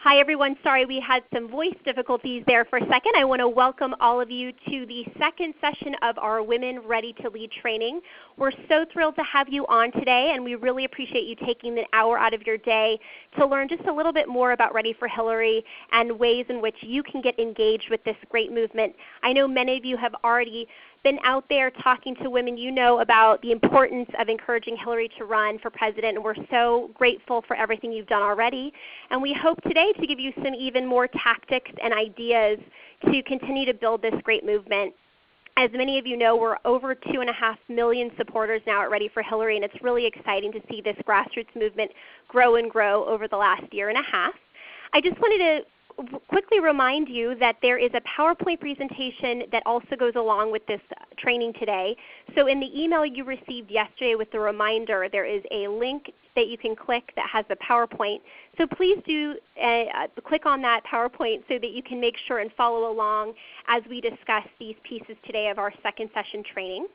Hi everyone, sorry we had some voice difficulties there for a second. I want to welcome all of you to the second session of our Women Ready to Lead training. We're so thrilled to have you on today, and we really appreciate you taking an hour out of your day to learn just a little bit more about Ready for Hillary and ways in which you can get engaged with this great movement. I know many of you have already been out there talking to women you know about the importance of encouraging Hillary to run for president, and we're so grateful for everything you've done already. And we hope today to give you some even more tactics and ideas to continue to build this great movement. As many of you know, we're over 2.5 million supporters now at Ready for Hillary, and it's really exciting to see this grassroots movement grow and grow over the last year and a half. I just wanted to quickly remind you that there is a PowerPoint presentation that also goes along with this training today. So in the email you received yesterday with the reminder, there is a link that you can click that has the PowerPoint. So please do click on that PowerPoint so that you can make sure and follow along as we discuss these pieces today of our second session training.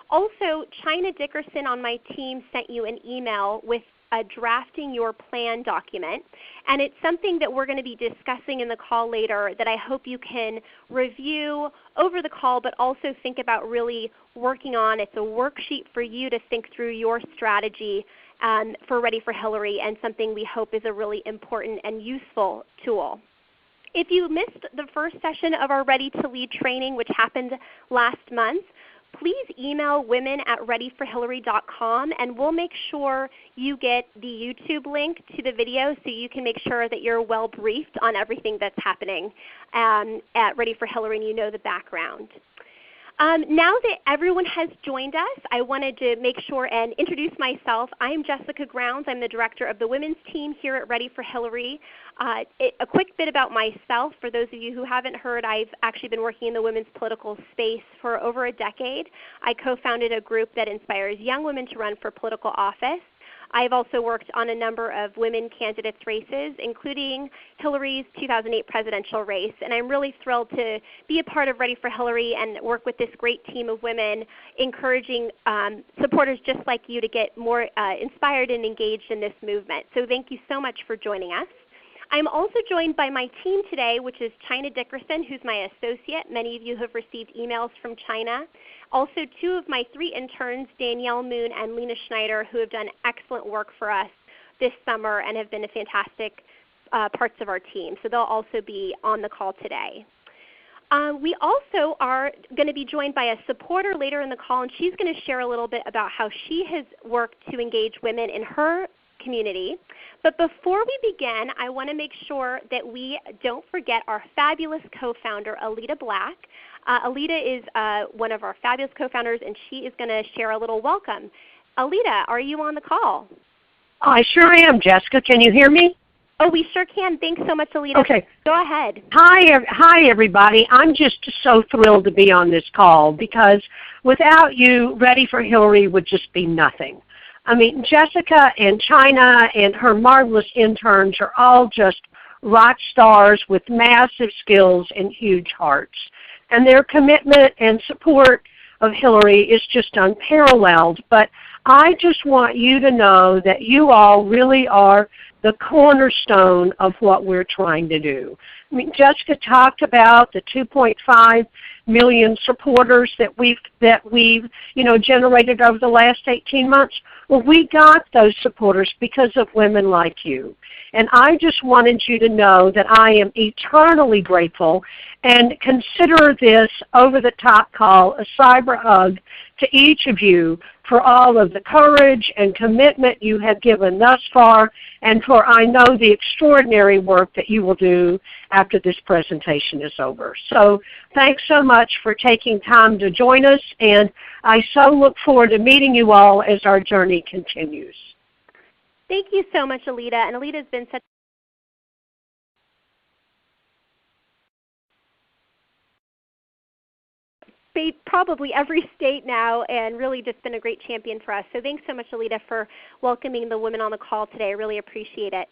Also, China Dickerson on my team sent you an email with a drafting your plan document, and it's something that we're going to be discussing in the call later that I hope you can review over the call but also think about really working on. It's a worksheet for you to think through your strategy for Ready for Hillary, and something we hope is a really important and useful tool. If you missed the first session of our Ready to Lead training, which happened last month, please email women@readyforhillary.com, and we'll make sure you get the YouTube link to the video so you can make sure that you're well briefed on everything that's happening at Ready for Hillary and you know the background. Now that everyone has joined us, I wanted to make sure and introduce myself. I am Jessica Grounds. I'm the director of the women's team here at Ready for Hillary. A quick bit about myself. For those of you who haven't heard, I've actually been working in the women's political space for over a decade. I co-founded a group that inspires young women to run for political office. I've also worked on a number of women candidates races, including Hillary's 2008 presidential race. And I'm really thrilled to be a part of Ready for Hillary and work with this great team of women, encouraging supporters just like you to get more inspired and engaged in this movement. So thank you so much for joining us. I'm also joined by my team today, which is China Dickerson, who's my associate. Many of you have received emails from China. Also, two of my 3 interns, Danielle Moon and Lena Schneider, who have done excellent work for us this summer and have been fantastic parts of our team. So they'll also be on the call today. We also are going to be joined by a supporter later in the call, and she's going to share a little bit about how she has worked to engage women in her community. But before we begin, I want to make sure that we don't forget our fabulous co-founder, Alita Black. Alita is one of our fabulous co-founders, and she is going to share a little welcome. Alita, are you on the call? I sure am, Jessica. Can you hear me? Oh, we sure can. Thanks so much, Alita. Okay. Go ahead. Hi, everybody. I'm just so thrilled to be on this call because without you, Ready for Hillary would just be nothing. I mean, Jessica and China and her marvelous interns are all just rock stars with massive skills and huge hearts. And their commitment and support of Hillary is just unparalleled. But I just want you to know that you all really are the cornerstone of what we're trying to do. I mean, Jessica talked about the 2.5 million supporters that we've generated over the last 18 months. Well, we got those supporters because of women like you. And I just wanted you to know that I am eternally grateful, and consider this over-the-top call a cyber hug to each of you for all of the courage and commitment you have given thus far, and for I know the extraordinary work that you will do after this presentation is over. So thanks so much for taking time to join us, and I so look forward to meeting you all as our journey continues. Thank you so much, Alita. And Alita has been such probably every state now, and really just been a great champion for us. So thanks so much, Alita, for welcoming the women on the call today. I really appreciate it.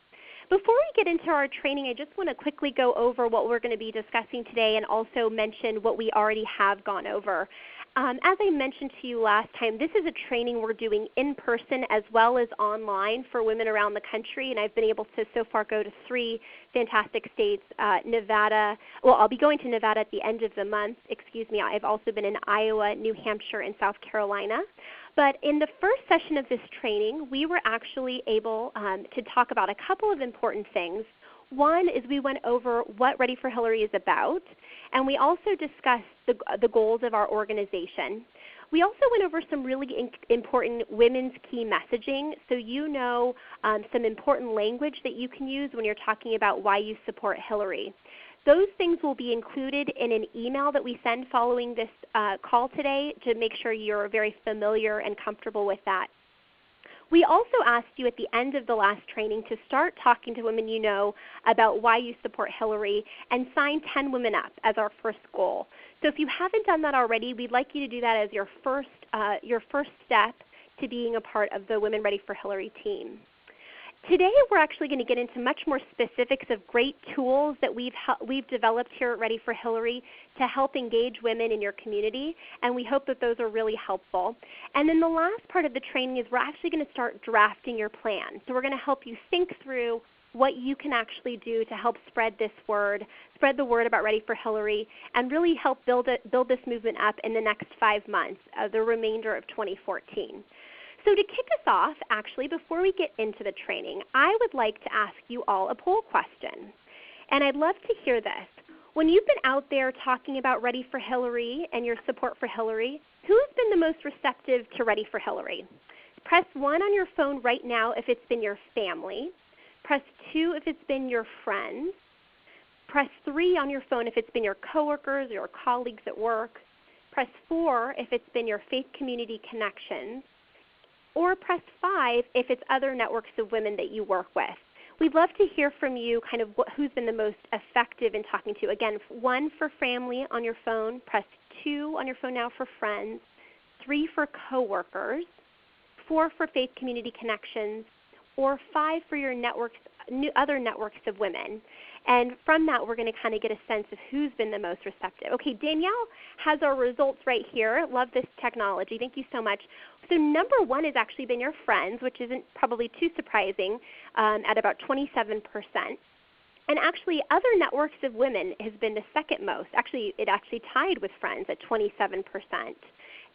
Before we get into our training, I just want to quickly go over what we're going to be discussing today and also mention what we already have gone over. As I mentioned to you last time, this is a training we're doing in person as well as online for women around the country, and I've been able to so far go to 3 fantastic states, Nevada. Well, I'll be going to Nevada at the end of the month. I've also been in Iowa, New Hampshire, and South Carolina. But in the first session of this training, we were actually able to talk about a couple of important things. One is we went over what Ready for Hillary is about, and we also discussed the goals of our organization. We also went over some really important women's key messaging, so you know some important language that you can use when you're talking about why you support Hillary. Those things will be included in an email that we send following this call today to make sure you're very familiar and comfortable with that. We also asked you at the end of the last training to start talking to women you know about why you support Hillary and sign 10 women up as our first goal. So if you haven't done that already, we'd like you to do that as your first step to being a part of the Women Ready for Hillary team. Today we're actually going to get into much more specifics of great tools that we've developed here at Ready for Hillary to help engage women in your community, and we hope that those are really helpful. And then the last part of the training is we're actually going to start drafting your plan. So we're going to help you think through what you can actually do to help spread the word about Ready for Hillary, and really help build this movement up in the next 5 months, the remainder of 2014. So to kick us off, actually, before we get into the training, I would like to ask you all a poll question. And I'd love to hear this. When you've been out there talking about Ready for Hillary and your support for Hillary, who's been the most receptive to Ready for Hillary? Press 1 on your phone right now if it's been your family. Press 2 if it's been your friends. Press 3 on your phone if it's been your coworkers or your colleagues at work. Press 4 if it's been your faith community connections. Or press 5 if it's other networks of women that you work with. We'd love to hear from you kind of who's been the most effective in talking to. Again, 1 for family on your phone, press 2 on your phone now for friends, 3 for coworkers, 4 for faith community connections, or 5 for your other networks of women. And from that, we're going to kind of get a sense of who's been the most receptive. Okay, Danielle has our results right here. Love this technology. Thank you so much. So number 1 has actually been your friends, which isn't probably too surprising, at about 27%. And actually, other networks of women has been the second most. Actually, it actually tied with friends at 27%.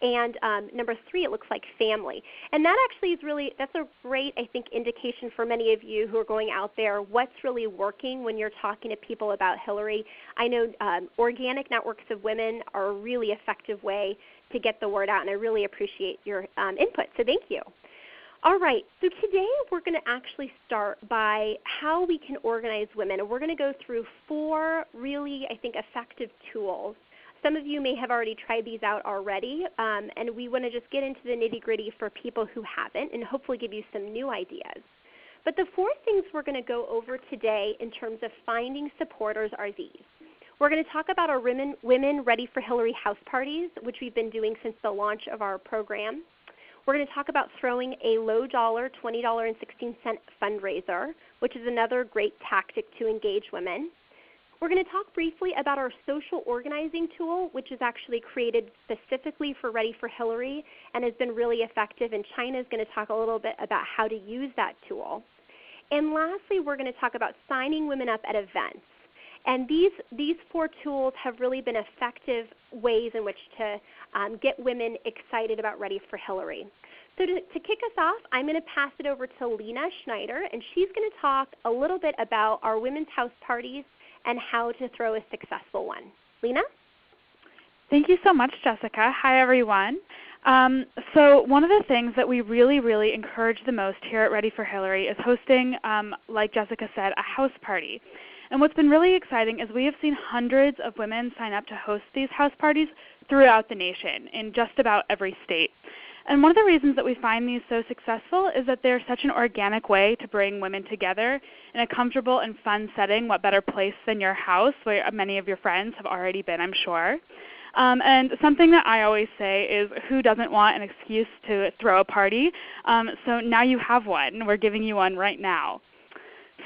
And number 3, it looks like family. And that actually is that's a great, I think, indication for many of you who are going out there what's really working when you're talking to people about Hillary. I know organic networks of women are a really effective way to get the word out, and I really appreciate your input, so thank you. All right, so today we're going to actually start by how we can organize women, and we're going to go through 4 really, I think, effective tools. Some of you may have already tried these out already, and we want to just get into the nitty-gritty for people who haven't and hopefully give you some new ideas. But the 4 things we're going to go over today in terms of finding supporters are these. We're going to talk about our Women Ready for Hillary house parties, which we've been doing since the launch of our program. We're going to talk about throwing a low-dollar $20.16 fundraiser, which is another great tactic to engage women. We're going to talk briefly about our social organizing tool, which is actually created specifically for Ready for Hillary and has been really effective, and China is going to talk a little bit about how to use that tool. And lastly, we're going to talk about signing women up at events. And these 4 tools have really been effective ways in which to get women excited about Ready for Hillary. So to kick us off, I'm going to pass it over to Lena Schneider, and she's going to talk a little bit about our women's house parties and how to throw a successful one. Lena? Thank you so much, Jessica. Hi, everyone. So one of the things that we really encourage the most here at Ready for Hillary is hosting, like Jessica said, a house party. And what's been really exciting is we have seen hundreds of women sign up to host these house parties throughout the nation in just about every state. And one of the reasons that we find these so successful is that they're such an organic way to bring women together in a comfortable and fun setting. What better place than your house, where many of your friends have already been, I'm sure. And something that I always say is, who doesn't want an excuse to throw a party? So now you have one. We're giving you one right now.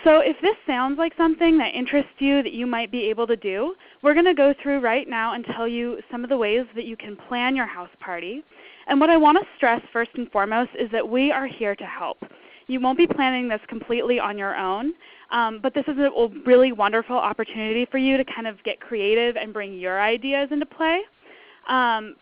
So if this sounds like something that interests you that you might be able to do, we're going to go through right now and tell you some of the ways that you can plan your house party. And what I want to stress first and foremost is that we are here to help. You won't be planning this completely on your own, but this is a really wonderful opportunity for you to kind of get creative and bring your ideas into play.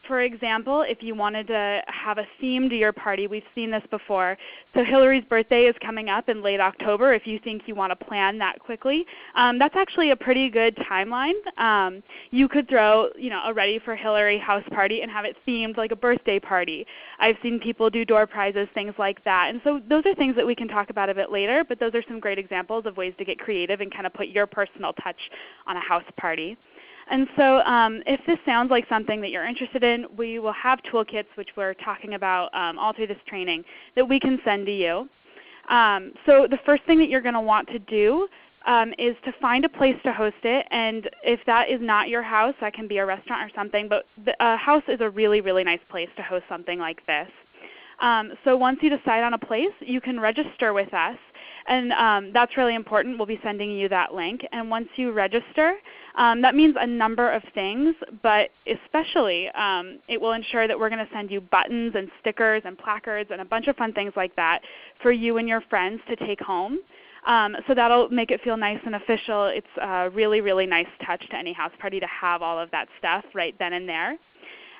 For example, if you wanted to have a theme to your party, we've seen this before. So Hillary's birthday is coming up in late October. If you think you want to plan that quickly, that's actually a pretty good timeline. You could throw a Ready for Hillary house party and have it themed like a birthday party. I've seen people do door prizes, things like that. And so those are things that we can talk about a bit later, but those are some great examples of ways to get creative and kind of put your personal touch on a house party. And so if this sounds like something that you're interested in, we will have toolkits, which we're talking about all through this training, that we can send to you. So the first thing that you're going to want to do is to find a place to host it. And if that is not your house, that can be a restaurant or something, but a house is a really, really nice place to host something like this. So once you decide on a place, you can register with us. And that's really important. We'll be sending you that link. And once you register, that means a number of things, but especially it will ensure that we're going to send you buttons and stickers and placards and a bunch of fun things like that for you and your friends to take home. So that'll make it feel nice and official. It's a really, really nice touch to any house party to have all of that stuff right then and there.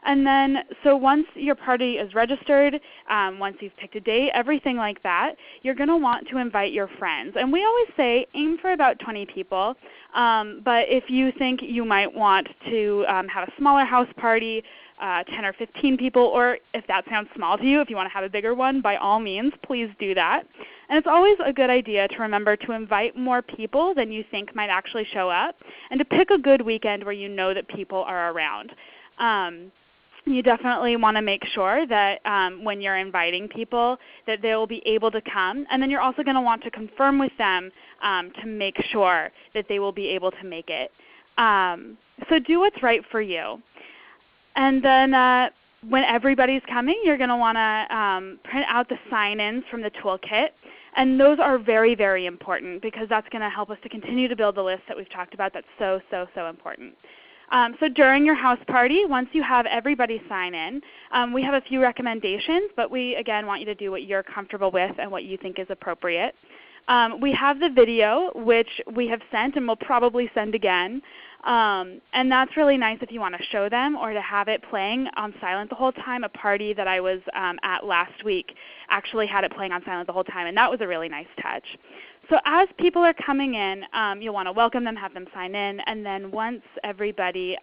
And then, so once your party is registered, once you've picked a date, everything like that, you're going to want to invite your friends. And we always say aim for about 20 people. But if you think you might want to have a smaller house party, 10 or 15 people, or if that sounds small to you, if you want to have a bigger one, by all means, please do that. And it's always a good idea to remember to invite more people than you think might actually show up, and to pick a good weekend where you know that people are around. You definitely want to make sure that when you're inviting people that they will be able to come. And then you're also going to want to confirm with them to make sure that they will be able to make it. So do what's right for you. And then when everybody's coming, you're going to want to print out the sign-ins from the toolkit. And those are very, very important because that's going to help us to continue to build the list that we've talked about that's so, so, so important. So during your house party, once you have everybody sign in, we have a few recommendations, but we, again, want you to do what you're comfortable with and what you think is appropriate. We have the video, which we have sent and will probably send again. And that's really nice if you want to show them or to have it playing on silent the whole time. A party that I was at last week actually had it playing on silent the whole time, and that was a really nice touch. So as people are coming in, you'll want to welcome them, have them sign in, and then once everybody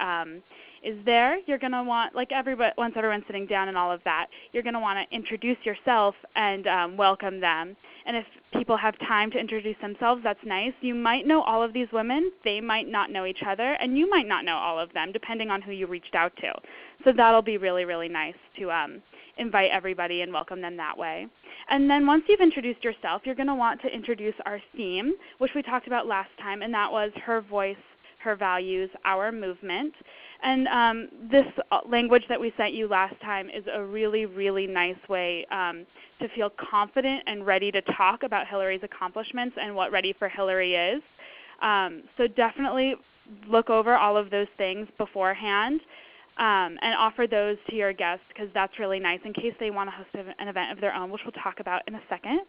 is there, you're going to want, once everyone's sitting down and all of that, you're going to want to introduce yourself and welcome them. And if people have time to introduce themselves, that's nice. You might know all of these women. They might not know each other, and you might not know all of them, depending on who you reached out to. So that'll be really, really nice to invite everybody and welcome them that way. And then once you've introduced yourself, you're going to want to introduce our theme, which we talked about last time, and that was Her Voice, Her Values, Our Movement. And this language that we sent you last time is a really, really nice way to feel confident and ready to talk about Hillary's accomplishments and what Ready for Hillary is. So definitely look over all of those things beforehand. And offer those to your guests because that's really nice in case they want to host an event of their own, which we'll talk about in a second.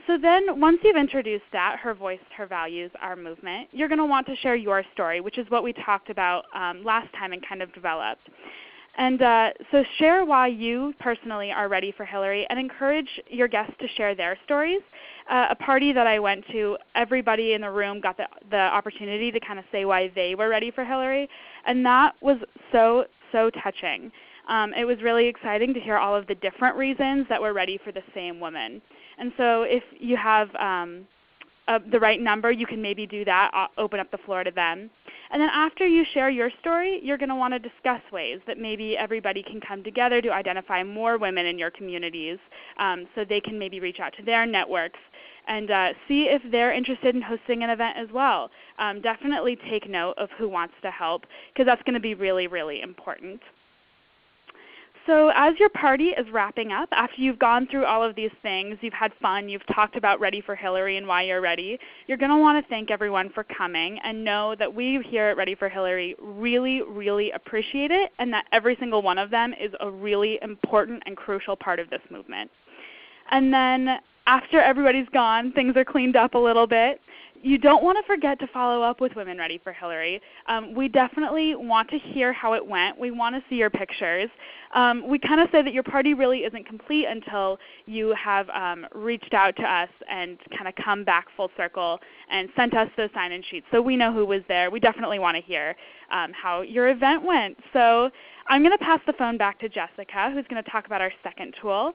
So then once you've introduced that, Her Voice, Her Values, Our Movement, you're going to want to share your story, which is what we talked about last time and kind of developed. And so share why you personally are ready for Hillary and encourage your guests to share their stories. A party that I went to, everybody in the room got the opportunity to kind of say why they were ready for Hillary, and that was so, so touching. It was really exciting to hear all of the different reasons that we're ready for the same woman. And so if you have the right number, you can maybe do that, open up the floor to them. And then after you share your story, you're going to want to discuss ways that maybe everybody can come together to identify more women in your communities so they can maybe reach out to their networks and see if they're interested in hosting an event as well. Definitely take note of who wants to help because that's going to be really, really important. So as your party is wrapping up, after you've gone through all of these things, you've had fun, you've talked about Ready for Hillary and why you're ready, you're going to want to thank everyone for coming and know that we here at Ready for Hillary really, really appreciate it, and that every single one of them is a really important and crucial part of this movement. And then after everybody's gone, things are cleaned up a little bit, you don't want to forget to follow up with Women Ready for Hillary. We definitely want to hear how it went. We want to see your pictures. We kind of say that your party really isn't complete until you have reached out to us and kind of come back full circle and sent us those sign-in sheets so we know who was there. We definitely want to hear how your event went. So I'm going to pass the phone back to Jessica, who's going to talk about our second tool,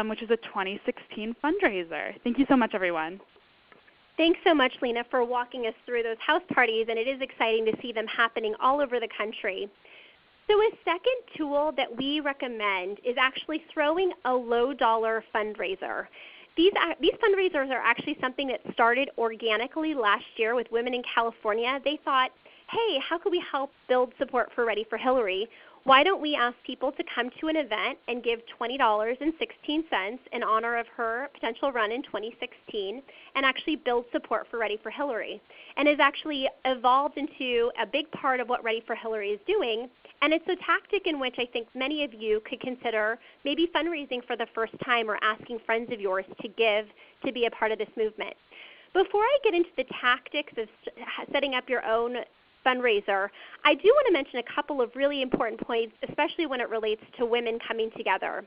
which is a 2016 fundraiser. Thank you so much, everyone. Thanks so much, Lena, for walking us through those house parties, and it is exciting to see them happening all over the country. So a second tool that we recommend is actually throwing a low-dollar fundraiser. These fundraisers are actually something that started organically last year with women in California. They thought, hey, how could we help build support for Ready for Hillary? Why don't we ask people to come to an event and give $20.16 in honor of her potential run in 2016 and actually build support for Ready for Hillary? And has actually evolved into a big part of what Ready for Hillary is doing. And it's a tactic in which I think many of you could consider maybe fundraising for the first time or asking friends of yours to give to be a part of this movement. Before I get into the tactics of setting up your own fundraiser, I do want to mention a couple of really important points, especially when it relates to women coming together.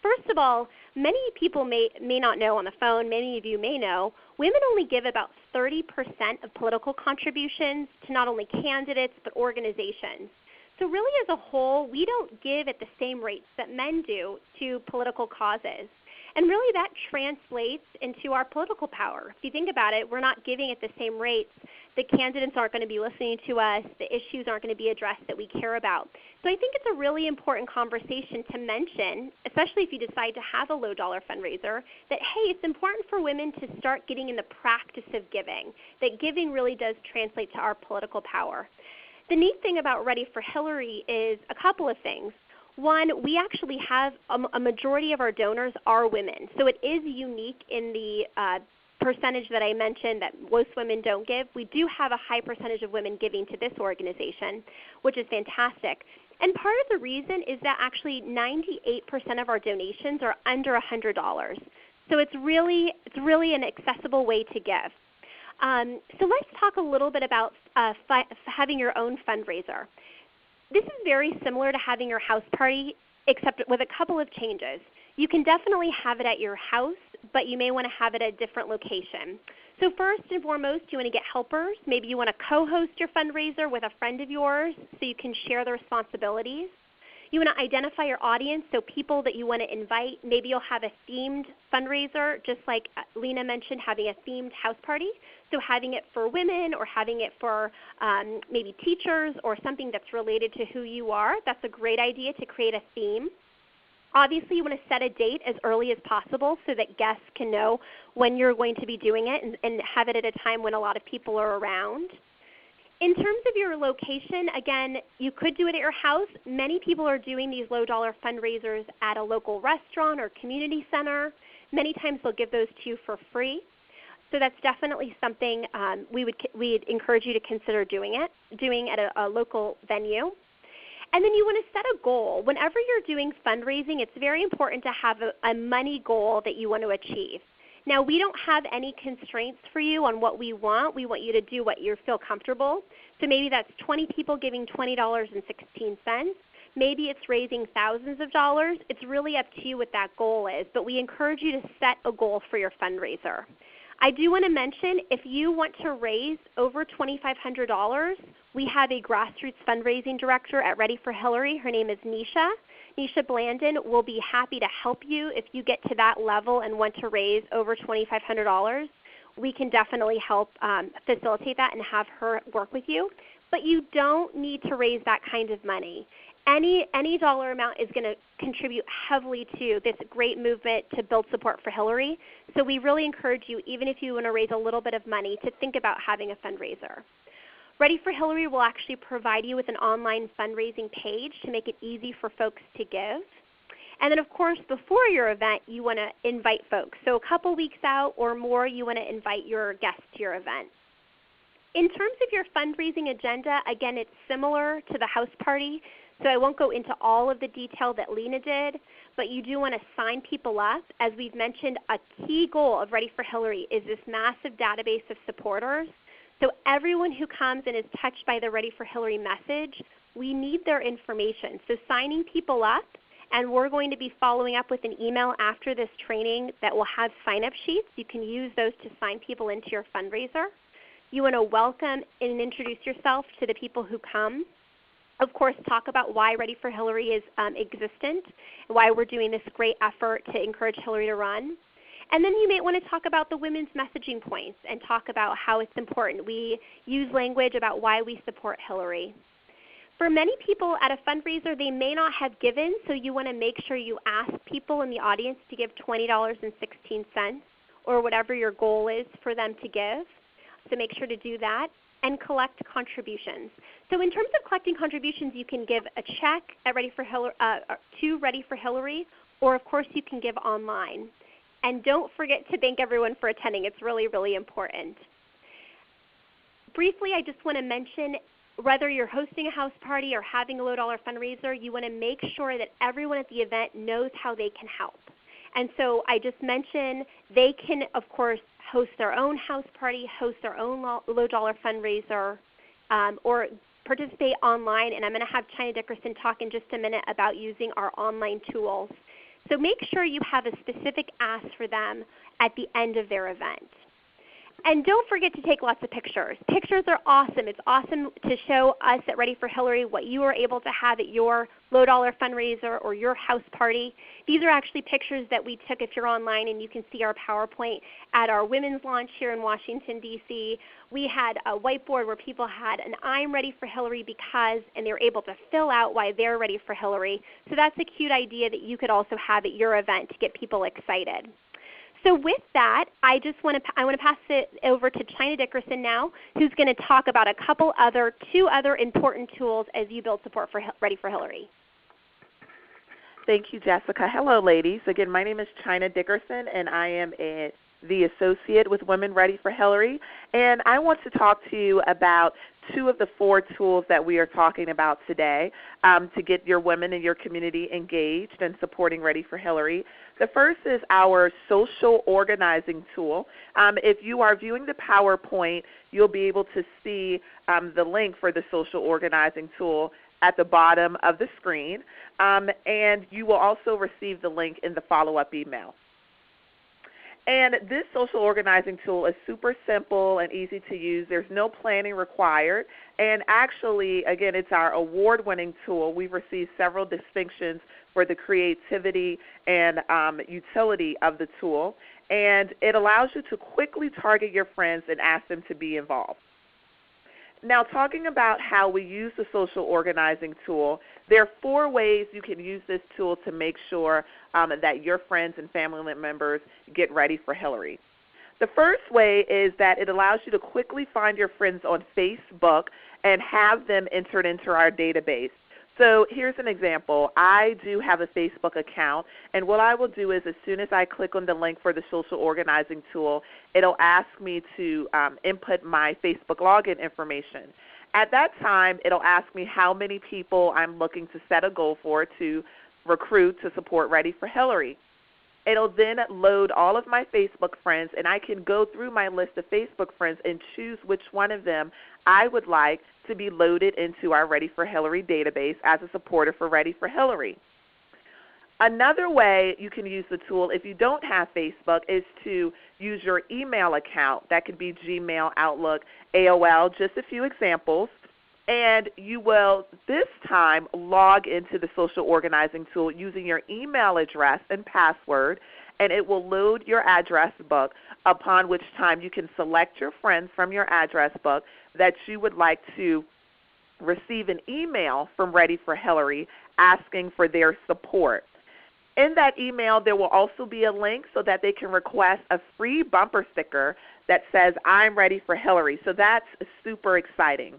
First of all, many people may not know on the phone, many of you may know, women only give about 30% of political contributions to not only candidates but organizations. So really as a whole, we don't give at the same rates that men do to political causes. And really that translates into our political power. If you think about it, we're not giving at the same rates. The candidates aren't going to be listening to us. The issues aren't going to be addressed that we care about. So I think it's a really important conversation to mention, especially if you decide to have a low-dollar fundraiser, that, hey, it's important for women to start getting in the practice of giving, that giving really does translate to our political power. The neat thing about Ready for Hillary is a couple of things. One, we actually have a majority of our donors are women. So it is unique in the percentage that I mentioned that most women don't give. We do have a high percentage of women giving to this organization, which is fantastic. And part of the reason is that actually 98% of our donations are under $100. So it's really an accessible way to give. So let's talk a little bit about having your own fundraiser. This is very similar to having your house party, except with a couple of changes. You can definitely have it at your house, but you may want to have it at a different location. So first and foremost, you want to get helpers. Maybe you want to co-host your fundraiser with a friend of yours so you can share the responsibilities. You want to identify your audience, so people that you want to invite. Maybe you'll have a themed fundraiser, just like Lena mentioned, having a themed house party. So having it for women or having it for maybe teachers or something that's related to who you are. That's a great idea to create a theme. Obviously, you want to set a date as early as possible so that guests can know when you're going to be doing it and have it at a time when a lot of people are around. In terms of your location, again, you could do it at your house. Many people are doing these low-dollar fundraisers at a local restaurant or community center. Many times they'll give those to you for free. So that's definitely something we'd encourage you to consider doing at a local venue. And then you want to set a goal. Whenever you're doing fundraising, it's very important to have a money goal that you want to achieve. Now, we don't have any constraints for you on what we want. We want you to do what you feel comfortable. So maybe that's 20 people giving $20.16. Maybe it's raising thousands of dollars. It's really up to you what that goal is. But we encourage you to set a goal for your fundraiser. I do want to mention, if you want to raise over $2,500, we have a grassroots fundraising director at Ready for Hillary. Her name is Nisha. Nisha Blandon will be happy to help you if you get to that level and want to raise over $2,500. We can definitely help facilitate that and have her work with you. But you don't need to raise that kind of money. Any dollar amount is going to contribute heavily to this great movement to build support for Hillary. So we really encourage you, even if you want to raise a little bit of money, to think about having a fundraiser. Ready for Hillary will actually provide you with an online fundraising page to make it easy for folks to give. And then, of course, before your event, you want to invite folks. So a couple weeks out or more, you want to invite your guests to your event. In terms of your fundraising agenda, again, it's similar to the house party, so I won't go into all of the detail that Lena did, but you do want to sign people up. As we've mentioned, a key goal of Ready for Hillary is this massive database of supporters. So everyone who comes and is touched by the Ready for Hillary message, we need their information. So signing people up, and we're going to be following up with an email after this training that will have sign-up sheets. You can use those to sign people into your fundraiser. You want to welcome and introduce yourself to the people who come. Of course, talk about why Ready for Hillary is existent, and why we're doing this great effort to encourage Hillary to run. And then you may want to talk about the women's messaging points and talk about how it's important. We use language about why we support Hillary. For many people at a fundraiser, they may not have given, so you want to make sure you ask people in the audience to give $20.16 or whatever your goal is for them to give. So make sure to do that and collect contributions. So in terms of collecting contributions, you can give a check at to Ready for Hillary, or of course you can give online. And don't forget to thank everyone for attending. It's really, really important. Briefly, I just want to mention, whether you're hosting a house party or having a low-dollar fundraiser, you want to make sure that everyone at the event knows how they can help. And so I just mentioned they can, of course, host their own house party, host their own low-dollar fundraiser, or participate online. And I'm going to have China Dickerson talk in just a minute about using our online tools. So make sure you have a specific ask for them at the end of their event. And don't forget to take lots of pictures. Pictures are awesome. It's awesome to show us at Ready for Hillary what you were able to have at your low-dollar fundraiser or your house party. These are actually pictures that we took if you're online, and you can see our PowerPoint at our women's launch here in Washington, D.C. We had a whiteboard where people had an I'm ready for Hillary because, and they were able to fill out why they're ready for Hillary. So that's a cute idea that you could also have at your event to get people excited. So with that, I want to pass it over to China Dickerson now, who's going to talk about two other important tools as you build support for Ready for Hillary. Thank you, Jessica. Hello, ladies. Again, my name is China Dickerson, and I am the associate with Women Ready for Hillary. And I want to talk to you about two of the 4 tools that we are talking about today to get your women in your community engaged and supporting Ready for Hillary. The first is our social organizing tool. If you are viewing the PowerPoint, you'll be able to see the link for the social organizing tool at the bottom of the screen, and you will also receive the link in the follow-up email. And this social organizing tool is super simple and easy to use. There's no planning required. And actually, again, it's our award-winning tool. We've received several distinctions for the creativity and utility of the tool. And it allows you to quickly target your friends and ask them to be involved. Now, talking about how we use the social organizing tool, there are 4 ways you can use this tool to make sure that your friends and family members get ready for Hillary. The first way is that it allows you to quickly find your friends on Facebook and have them entered into our database. So here's an example. I do have a Facebook account, and what I will do is as soon as I click on the link for the social organizing tool, it'll ask me to input my Facebook login information. At that time, it'll ask me how many people I'm looking to set a goal for to recruit to support Ready for Hillary. It'll then load all of my Facebook friends, and I can go through my list of Facebook friends and choose which one of them I would like to be loaded into our Ready for Hillary database as a supporter for Ready for Hillary. Another way you can use the tool if you don't have Facebook is to use your email account. That could be Gmail, Outlook, AOL, just a few examples. And you will this time log into the social organizing tool using your email address and password, and it will load your address book, upon which time you can select your friends from your address book that you would like to receive an email from Ready for Hillary asking for their support. In that email, there will also be a link so that they can request a free bumper sticker that says, I'm ready for Hillary. So that's super exciting.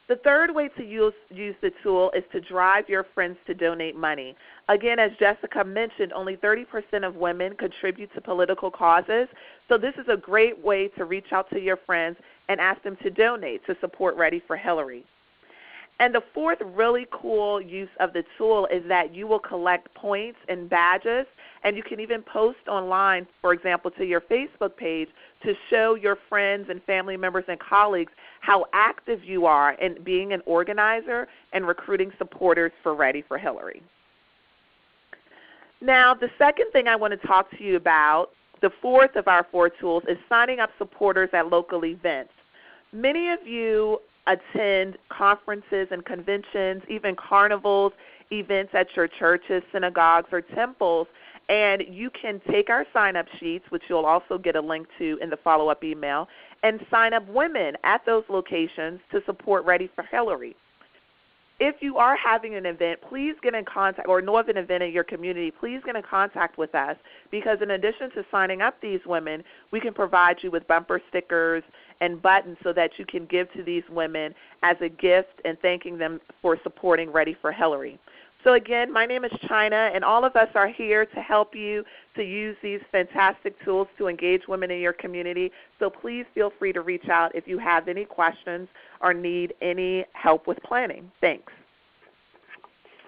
The third way to use the tool is to drive your friends to donate money. Again, as Jessica mentioned, only 30% of women contribute to political causes, so this is a great way to reach out to your friends and ask them to donate to support Ready for Hillary. And the fourth really cool use of the tool is that you will collect points and badges, and you can even post online, for example, to your Facebook page to show your friends and family members and colleagues how active you are in being an organizer and recruiting supporters for Ready for Hillary. Now, the second thing I want to talk to you about, the fourth of our 4 tools, is signing up supporters at local events. Many of you attend conferences and conventions, even carnivals, events at your churches, synagogues, or temples, and you can take our sign-up sheets, which you'll also get a link to in the follow-up email, and sign up women at those locations to support Ready for Hillary. If you are having an event, please get in contact, or know of an event in your community, please get in contact with us, because in addition to signing up these women, we can provide you with bumper stickers and buttons so that you can give to these women as a gift and thanking them for supporting Ready for Hillary. So again, my name is China, and all of us are here to help you to use these fantastic tools to engage women in your community. So please feel free to reach out if you have any questions or need any help with planning. Thanks.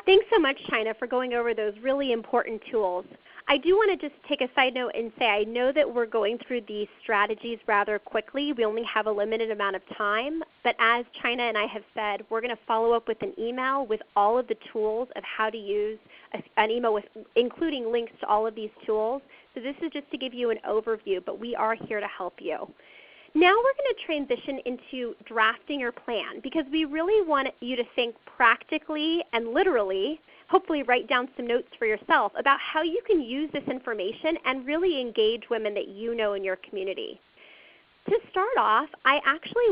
Thanks so much, China, for going over those really important tools. I do want to just take a side note and say I know that we're going through these strategies rather quickly. We only have a limited amount of time, but as China and I have said, we're going to follow up with an email with all of the tools of how to use an email with including links to all of these tools. So this is just to give you an overview, but we are here to help you. Now we're going to transition into drafting your plan, because we really want you to think practically and literally, hopefully write down some notes for yourself about how you can use this information and really engage women that you know in your community. To start off,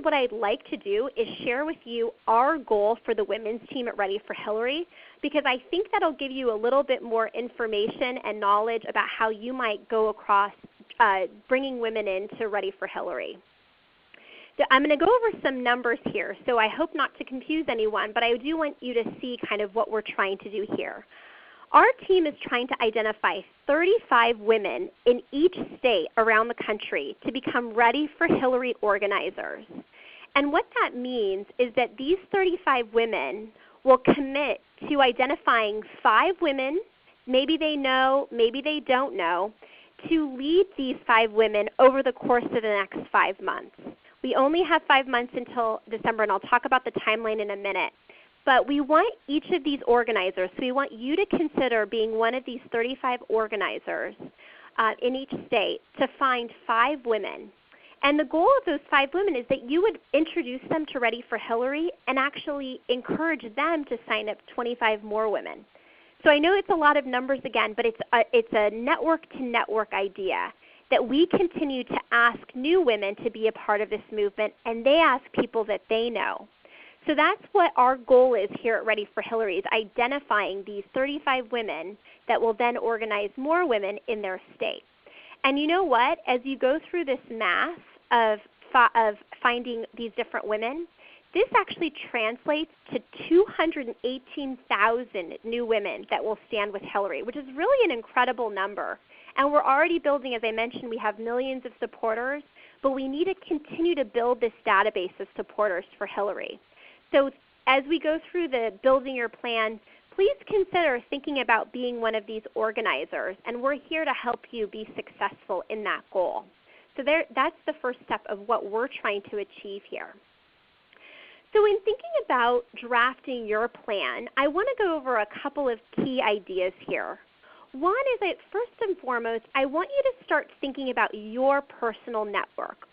what I'd like to do is share with you our goal for the women's team at Ready for Hillary, because I think that'll give you a little bit more information and knowledge about how you might go across bringing women into Ready for Hillary. I'm going to go over some numbers here, so I hope not to confuse anyone, but I do want you to see kind of what we're trying to do here. Our team is trying to identify 35 women in each state around the country to become Ready for Hillary organizers. And what that means is that these 35 women will commit to identifying 5 women, maybe they know, maybe they don't know, to lead these 5 women over the course of the next 5 months. We only have 5 months until December, and I'll talk about the timeline in a minute. But we want each of these organizers, so we want you to consider being one of these 35 organizers in each state to find 5 women. And the goal of those 5 women is that you would introduce them to Ready for Hillary and actually encourage them to sign up 25 more women. So I know it's a lot of numbers again, but it's a network-to-network idea, that we continue to ask new women to be a part of this movement, and they ask people that they know. So that's what our goal is here at Ready for Hillary, is identifying these 35 women that will then organize more women in their state. And you know what? As you go through this math of finding these different women, this actually translates to 218,000 new women that will stand with Hillary, which is really an incredible number. And we're already building, as I mentioned, we have millions of supporters, but we need to continue to build this database of supporters for Hillary. So as we go through the building your plan, please consider thinking about being one of these organizers, and we're here to help you be successful in that goal. So that's the first step of what we're trying to achieve here. So in thinking about drafting your plan, I want to go over a couple of key ideas here. One is that first and foremost, I want you to start thinking about your personal network.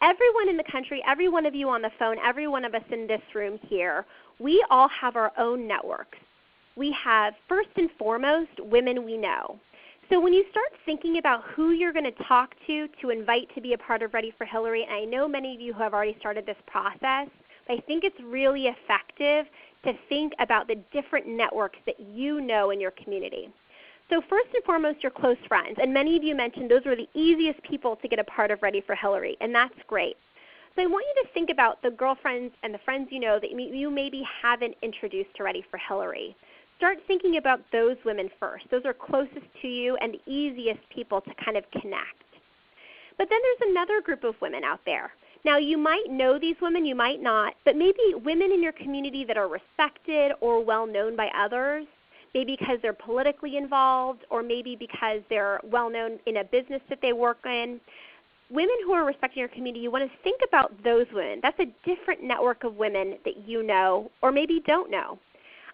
Everyone in the country, every one of you on the phone, every one of us in this room here, we all have our own networks. We have, first and foremost, women we know. So when you start thinking about who you're going to talk to invite to be a part of Ready for Hillary, and I know many of you who have already started this process, but I think it's really effective to think about the different networks that you know in your community. So first and foremost, your close friends. And many of you mentioned those were the easiest people to get a part of Ready for Hillary, and that's great. So I want you to think about the girlfriends and the friends you know that you maybe haven't introduced to Ready for Hillary. Start thinking about those women first. Those are closest to you and the easiest people to kind of connect. But then there's another group of women out there. Now you might know these women, you might not, but maybe women in your community that are respected or well known by others, maybe because they're politically involved or maybe because they're well known in a business that they work in. Women who are respected in your community, you want to think about those women. That's a different network of women that you know or maybe don't know.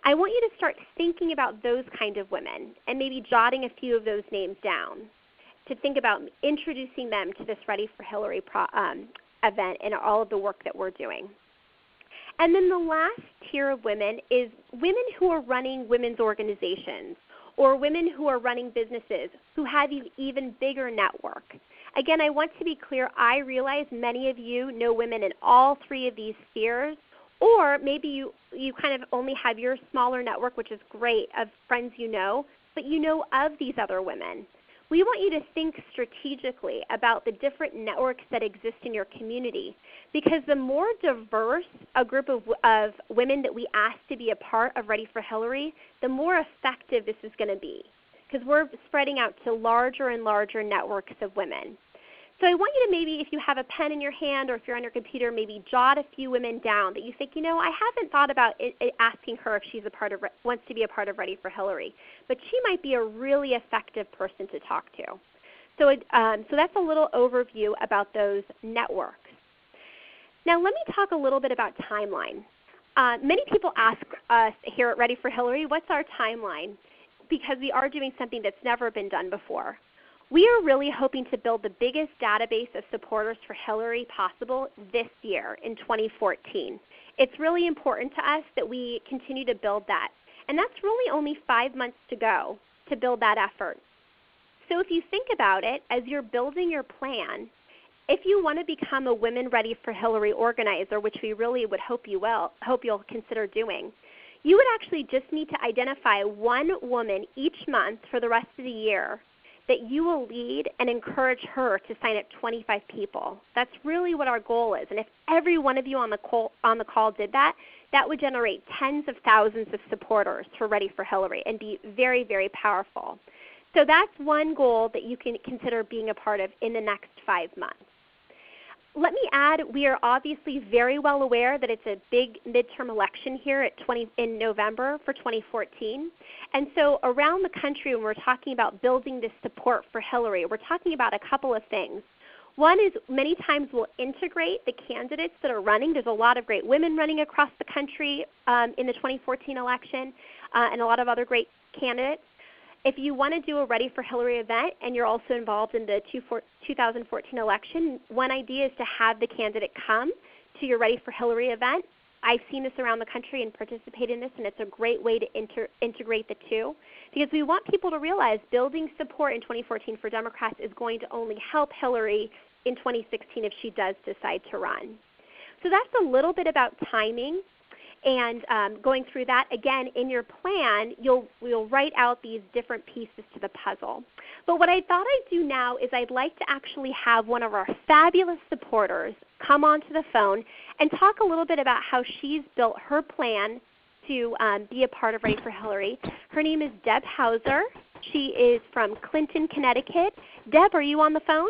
I want you to start thinking about those kind of women and maybe jotting a few of those names down to think about introducing them to this Ready for Hillary event and all of the work that we're doing. And then the last tier of women is women who are running women's organizations or women who are running businesses who have an even bigger network. Again, I want to be clear, I realize many of you know women in all three of these spheres, or maybe you kind of only have your smaller network, which is great, of friends you know, but you know of these other women. We want you to think strategically about the different networks that exist in your community, because the more diverse a group of women that we ask to be a part of Ready for Hillary, the more effective this is going to be, because we're spreading out to larger and larger networks of women. So I want you to maybe, if you have a pen in your hand or if you're on your computer, maybe jot a few women down that you think, you know, I haven't thought about asking her if she's wants to be a part of Ready for Hillary, but she might be a really effective person to talk to. So that's a little overview about those networks. Now let me talk a little bit about timeline. Many people ask us here at Ready for Hillary, what's our timeline? Because we are doing something that's never been done before. We are really hoping to build the biggest database of supporters for Hillary possible this year in 2014. It's really important to us that we continue to build that. And that's really only 5 months to go to build that effort. So if you think about it, as you're building your plan, if you want to become a Women Ready for Hillary organizer, which we really would hope you'll consider doing, you would actually just need to identify one woman each month for the rest of the year that you will lead and encourage her to sign up 25 people. That's really what our goal is. And if every one of you on the call did that, that would generate tens of thousands of supporters for Ready for Hillary and be very, very powerful. So that's one goal that you can consider being a part of in the next 5 months. Let me add, we are obviously very well aware that it's a big midterm election here in November for 2014. And so around the country when we're talking about building this support for Hillary, we're talking about a couple of things. One is many times we'll integrate the candidates that are running. There's a lot of great women running across the country in the 2014 election and a lot of other great candidates. If you want to do a Ready for Hillary event and you're also involved in the 2014 election, one idea is to have the candidate come to your Ready for Hillary event. I've seen this around the country and participate in this, and it's a great way to integrate the two, because we want people to realize building support in 2014 for Democrats is going to only help Hillary in 2016 if she does decide to run. So that's a little bit about timing. And going through that, again, in your plan, you'll write out these different pieces to the puzzle. But what I thought I'd do now is I'd like to actually have one of our fabulous supporters come onto the phone and talk a little bit about how she's built her plan to be a part of Ready for Hillary. Her name is Deb Hauser. She is from Clinton, Connecticut. Deb, are you on the phone?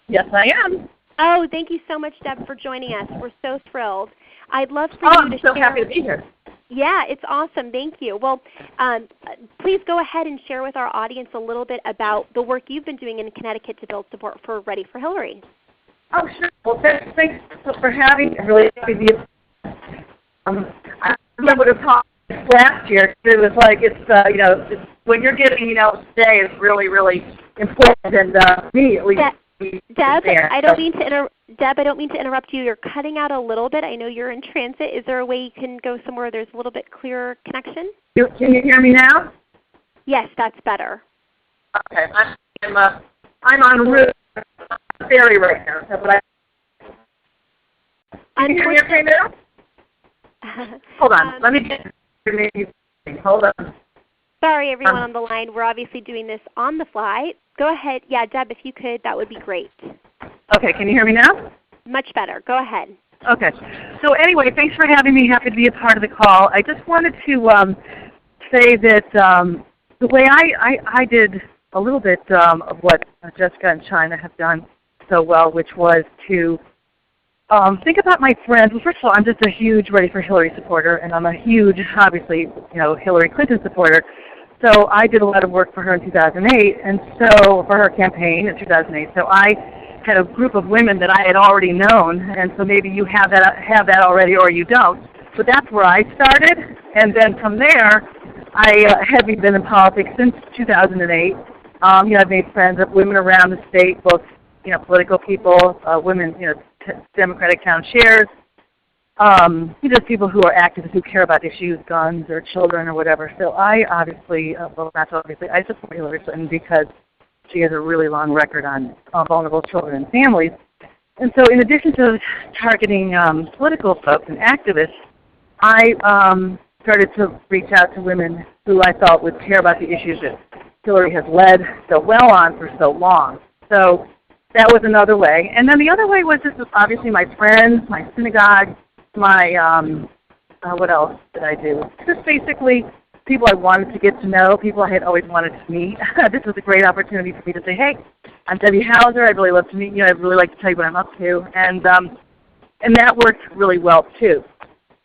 Yes, I am. Oh, thank you so much, Deb, for joining us. We're so thrilled. I'd love for you to share. I'm so happy to be here. Yeah, it's awesome. Thank you. Well, please go ahead and share with our audience a little bit about the work you've been doing in Connecticut to build support for Ready for Hillary. Oh, sure. Well, thanks for having me. I'm really happy to be here. I remember to talk last year. It was like it's when you're giving, today is really, really important, and me at least. Deb, I don't mean to interrupt you. You're cutting out a little bit. I know you're in transit. Is there a way you can go somewhere where there's a little bit clearer connection? Can you hear me now? Yes, that's better. Okay, I'm on route ferry right now. But can you hear me okay now? Hold on. Let me get. Hold on. Sorry, everyone on the line. We're obviously doing this on the fly. Go ahead. Yeah, Deb, if you could, that would be great. Okay, can you hear me now? Much better. Go ahead. Okay. So anyway, thanks for having me. Happy to be a part of the call. I just wanted to say that the way I did a little bit of what Jessica and China have done so well, which was to think about my friends. Well, first of all, I'm just a huge Ready for Hillary supporter, and I'm a huge, obviously, Hillary Clinton supporter. So I did a lot of work for her in 2008, and so for her campaign in 2008. So I had a group of women that I had already known, and so maybe you have that already, or you don't. But that's where I started, and then from there, I haven't been in politics since 2008. I've made friends with women around the state, both political people, women, Democratic town chairs, just people who are activists who care about issues, guns or children or whatever. So I obviously, I support Hillary Clinton because she has a really long record on vulnerable children and families. And so in addition to targeting political folks and activists, I started to reach out to women who I thought would care about the issues that Hillary has led so well on for so long. So that was another way. And then the other way was just obviously my friends, my synagogue, my, what else did I do? Just basically people I wanted to get to know, people I had always wanted to meet. This was a great opportunity for me to say, hey, I'm Debbie Hauser. I'd really love to meet you. I'd really like to tell you what I'm up to. And that worked really well too.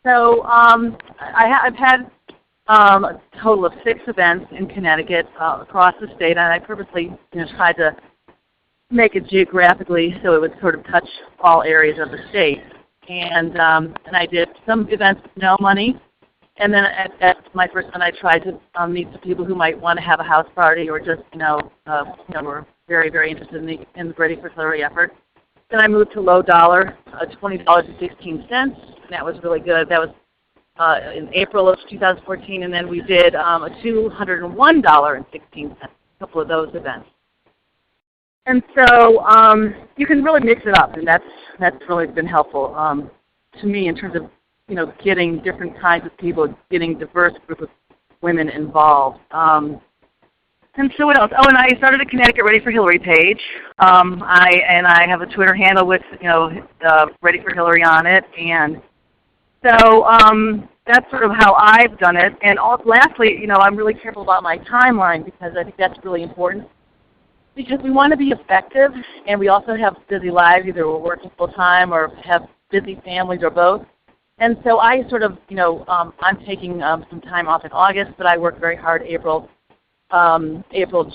So I've had a total of 6 events in Connecticut across the state, and I purposely tried to make it geographically so it would sort of touch all areas of the state. And I did some events with no money, and then at my first one I tried to meet some people who might want to have a house party or just were very, very interested in the Ready for Hillary effort. Then I moved to low dollar, $20.16, and that was really good. That was in April of 2014, and then we did a $201.16, a couple of those events. And so you can really mix it up, and that's really been helpful to me in terms of getting different kinds of people, getting a diverse group of women involved. And so what else? Oh, and I started a Connecticut Ready for Hillary page. I have a Twitter handle with Ready for Hillary on it, and so that's sort of how I've done it. And lastly, I'm really careful about my timeline because I think that's really important. Because we want to be effective, and we also have busy lives. Either we're working full time or have busy families or both. And so I sort of, I'm taking some time off in August, but I work very hard April,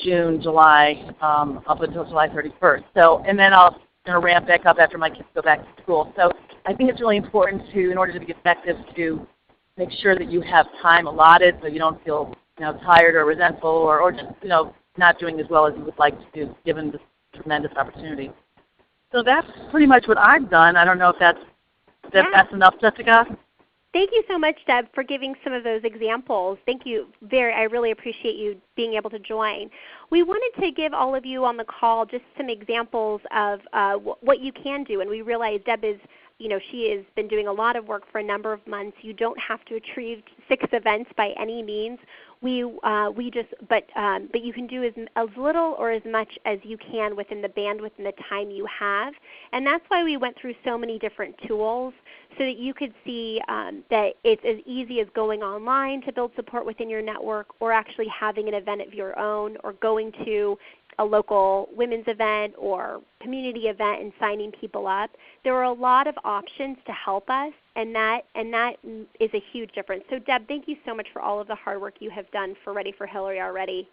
June, July, up until July 31st. So, and then I'll ramp back up after my kids go back to school. So I think it's really important in order to be effective, to make sure that you have time allotted so you don't feel, tired or resentful or just, not doing as well as you would like to do given this tremendous opportunity. So that's pretty much what I've done. I don't know if that's enough, Jessica. Thank you so much, Deb, for giving some of those examples. Thank you. I really appreciate you being able to join. We wanted to give all of you on the call just some examples of what you can do, and we realize Deb is she has been doing a lot of work for a number of months. You don't have to achieve 6 events by any means. But you can do as little or as much as you can within the bandwidth and the time you have. And that's why we went through so many different tools so that you could see that it's as easy as going online to build support within your network, or actually having an event of your own, or going to a local women's event or community event and signing people up. There are a lot of options to help us, and that is a huge difference. So Deb, thank you so much for all of the hard work you have done for Ready for Hillary already.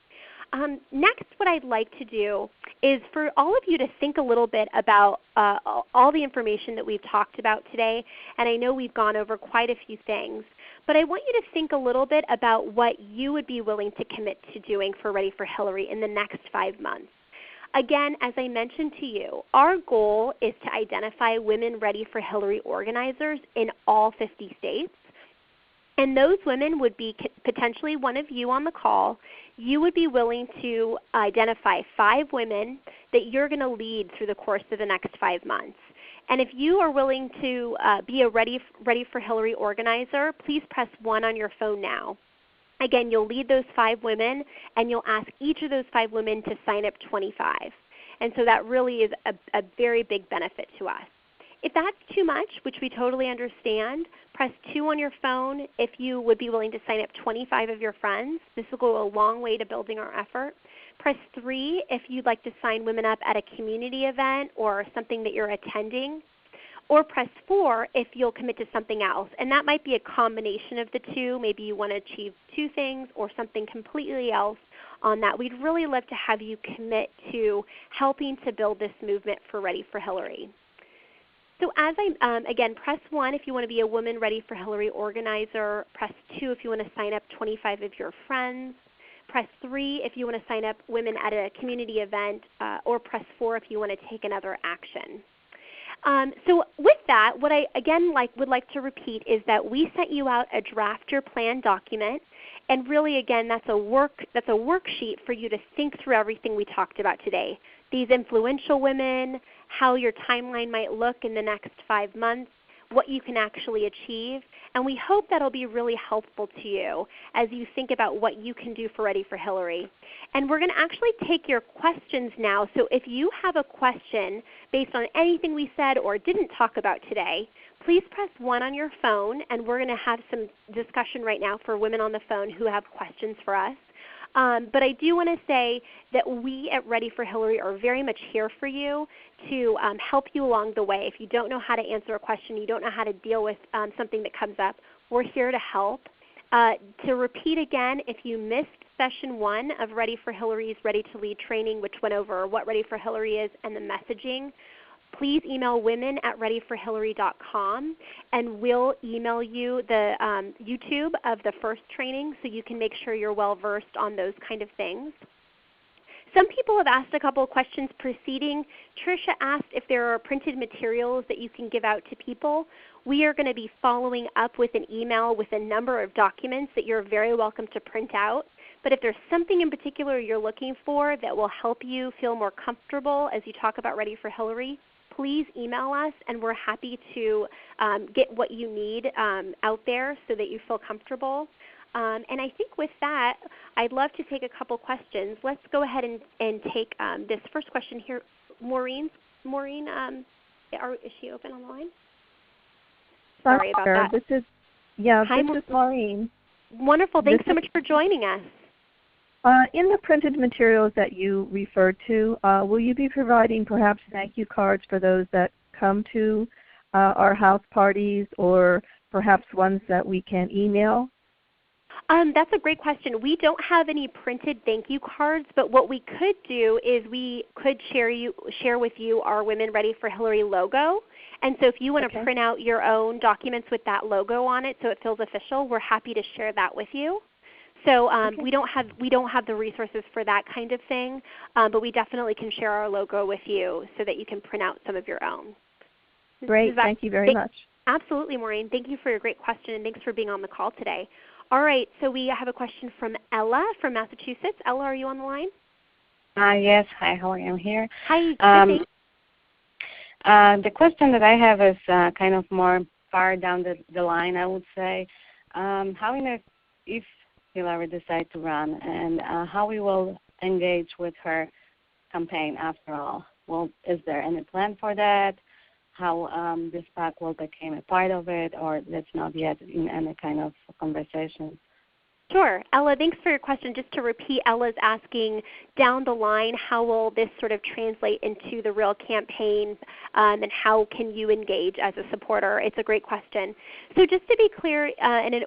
Next, what I'd like to do is for all of you to think a little bit about all the information that we've talked about today, and I know we've gone over quite a few things, but I want you to think a little bit about what you would be willing to commit to doing for Ready for Hillary in the next 5 months. Again, as I mentioned to you, our goal is to identify Women Ready for Hillary organizers in all 50 states. And those women would be potentially one of you on the call. You would be willing to identify 5 women that you're going to lead through the course of the next 5 months. And if you are willing to be a Ready for Hillary organizer, please press 1 on your phone now. Again, you'll lead those 5 women, and you'll ask each of those 5 women to sign up 25. And so that really is a very big benefit to us. If that's too much, which we totally understand, press 2 on your phone if you would be willing to sign up 25 of your friends. This will go a long way to building our effort. Press 3 if you'd like to sign women up at a community event or something that you're attending. Or press 4 if you'll commit to something else. And that might be a combination of the two. Maybe you want to achieve 2 things or something completely else on that. We'd really love to have you commit to helping to build this movement for Ready for Hillary. So as again, press 1 if you want to be a Women Ready for Hillary organizer. Press 2 if you want to sign up 25 of your friends. Press 3 if you want to sign up women at a community event. Or press 4 if you want to take another action. So with that, what I again would like to repeat is that we sent you out a draft your plan document, and really again that's a worksheet for you to think through everything we talked about today. These influential women, how your timeline might look in the next 5 months, what you can actually achieve, and we hope that'll be really helpful to you as you think about what you can do for Ready for Hillary. And we're going to actually take your questions now. So if you have a question based on anything we said or didn't talk about today, please press 1 on your phone, and we're going to have some discussion right now for women on the phone who have questions for us. But I do want to say that we at Ready for Hillary are very much here for you to help you along the way. If you don't know how to answer a question, you don't know how to deal with something that comes up, we're here to help. To repeat again, if you missed session 1 of Ready for Hillary's Ready to Lead training, which went over what Ready for Hillary is and the messaging, please email women@readyforhillary.com, and we'll email you the YouTube of the first training so you can make sure you're well versed on those kind of things. Some people have asked a couple of questions preceding. Tricia asked if there are printed materials that you can give out to people. We are going to be following up with an email with a number of documents that you're very welcome to print out. But if there's something in particular you're looking for that will help you feel more comfortable as you talk about Ready for Hillary, please email us, and we're happy to get what you need out there so that you feel comfortable. And I think with that, I'd love to take a couple questions. Let's go ahead and take this first question here. Maureen, is she open on the line? Sorry about that. This is Maureen. Wonderful. Thanks so much for joining us. In the printed materials that you referred to, will you be providing perhaps thank you cards for those that come to our house parties, or perhaps ones that we can email? That's a great question. We don't have any printed thank you cards, but what we could do is we could share with you our Women Ready for Hillary logo. And so if you want to print out your own documents with that logo on it so it feels official, we're happy to share that with you. So we don't have the resources for that kind of thing, but we definitely can share our logo with you so that you can print out some of your own. Great. Thank you very much. Absolutely, Maureen. Thank you for your great question, and thanks for being on the call today. All right, so we have a question from Ella from Massachusetts. Ella, are you on the line? Yes. Hi, how are you? I'm here. Hi. The question that I have is kind of more far down the line, I would say. If Hillary decides to run, and how we will engage with her campaign after all. Well, is there any plan for that? How this PAC will become a part of it, or that's not yet in any kind of conversation? Sure. Ella, thanks for your question. Just to repeat, Ella's asking down the line, how will this sort of translate into the real campaign, and how can you engage as a supporter? It's a great question. So just to be clear,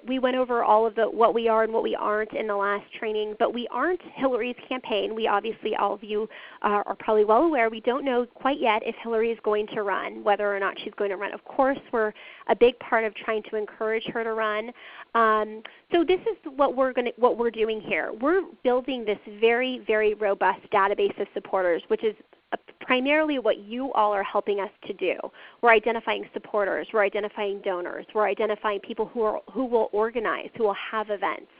we went over all of what we are and what we aren't in the last training, but we aren't Hillary's campaign. We obviously, all of you are probably well aware, we don't know quite yet if Hillary is going to run, whether or not she's going to run. Of course, we're a big part of trying to encourage her to run. So this is what we're doing here. We're building this very, very robust database of supporters, which is primarily what you all are helping us to do. We're identifying supporters, we're identifying donors, we're identifying people who will organize, who will have events.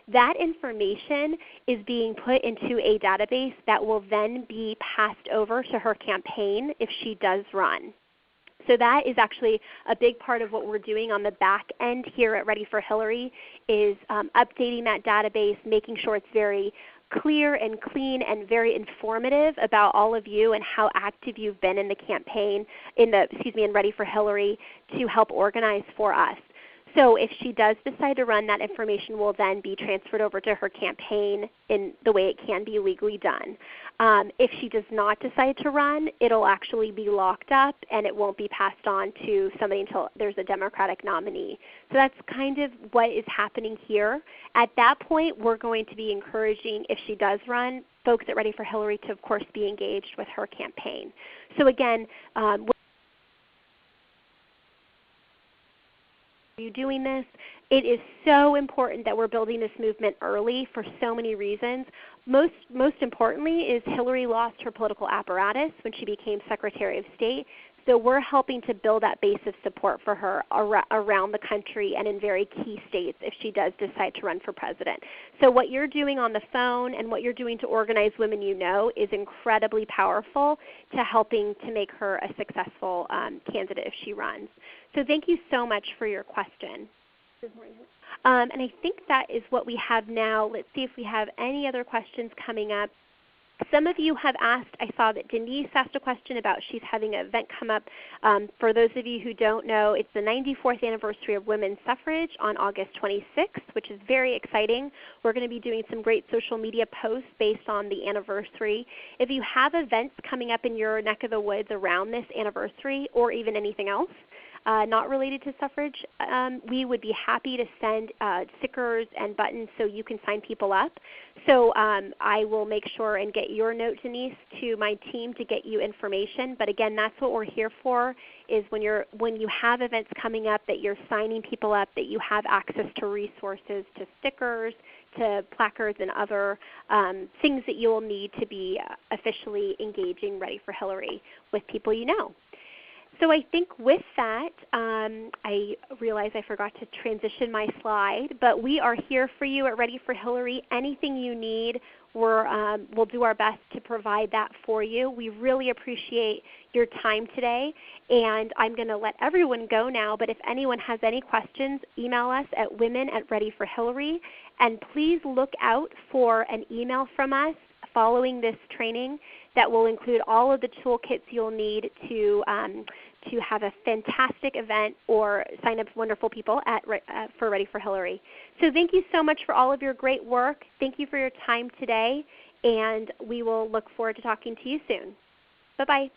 That information is being put into a database that will then be passed over to her campaign if she does run. So that is actually a big part of what we're doing on the back end here at Ready for Hillary is updating that database, making sure it's very clear and clean and very informative about all of you and how active you've been in the campaign, in Ready for Hillary to help organize for us. So if she does decide to run, that information will then be transferred over to her campaign in the way it can be legally done. If she does not decide to run, it'll actually be locked up and it won't be passed on to somebody until there's a Democratic nominee. So that's kind of what is happening here. At that point, we're going to be encouraging, if she does run, folks at Ready for Hillary to, of course, be engaged with her campaign. So again, you doing this? It is so important that we're building this movement early for so many reasons. Most importantly is Hillary lost her political apparatus when she became Secretary of State. So we're helping to build that base of support for her around the country and in very key states if she does decide to run for president. So what you're doing on the phone and what you're doing to organize women you know is incredibly powerful to helping to make her a successful candidate if she runs. So thank you so much for your question. And I think that is what we have now. Let's see if we have any other questions coming up. Some of you have asked, I saw that Denise asked a question about she's having an event come up. For those of you who don't know, it's the 94th anniversary of women's suffrage on August 26th, which is very exciting. We're going to be doing some great social media posts based on the anniversary. If you have events coming up in your neck of the woods around this anniversary or even anything else, not related to suffrage, we would be happy to send stickers and buttons so you can sign people up. So I will make sure and get your note, Denise, to my team to get you information. But again, that's what we're here for, is when you have events coming up that you're signing people up, that you have access to resources, to stickers, to placards and other things that you will need to be officially engaging Ready for Hillary with people you know. So I think with that, I realize I forgot to transition my slide, but we are here for you at Ready for Hillary. Anything you need, we'll do our best to provide that for you. We really appreciate your time today, and I'm going to let everyone go now, but if anyone has any questions, email us at women@readyforhillary, and please look out for an email from us following this training that will include all of the toolkits you'll need to have a fantastic event or sign up wonderful people for Ready for Hillary. So thank you so much for all of your great work. Thank you for your time today, and we will look forward to talking to you soon. Bye-bye.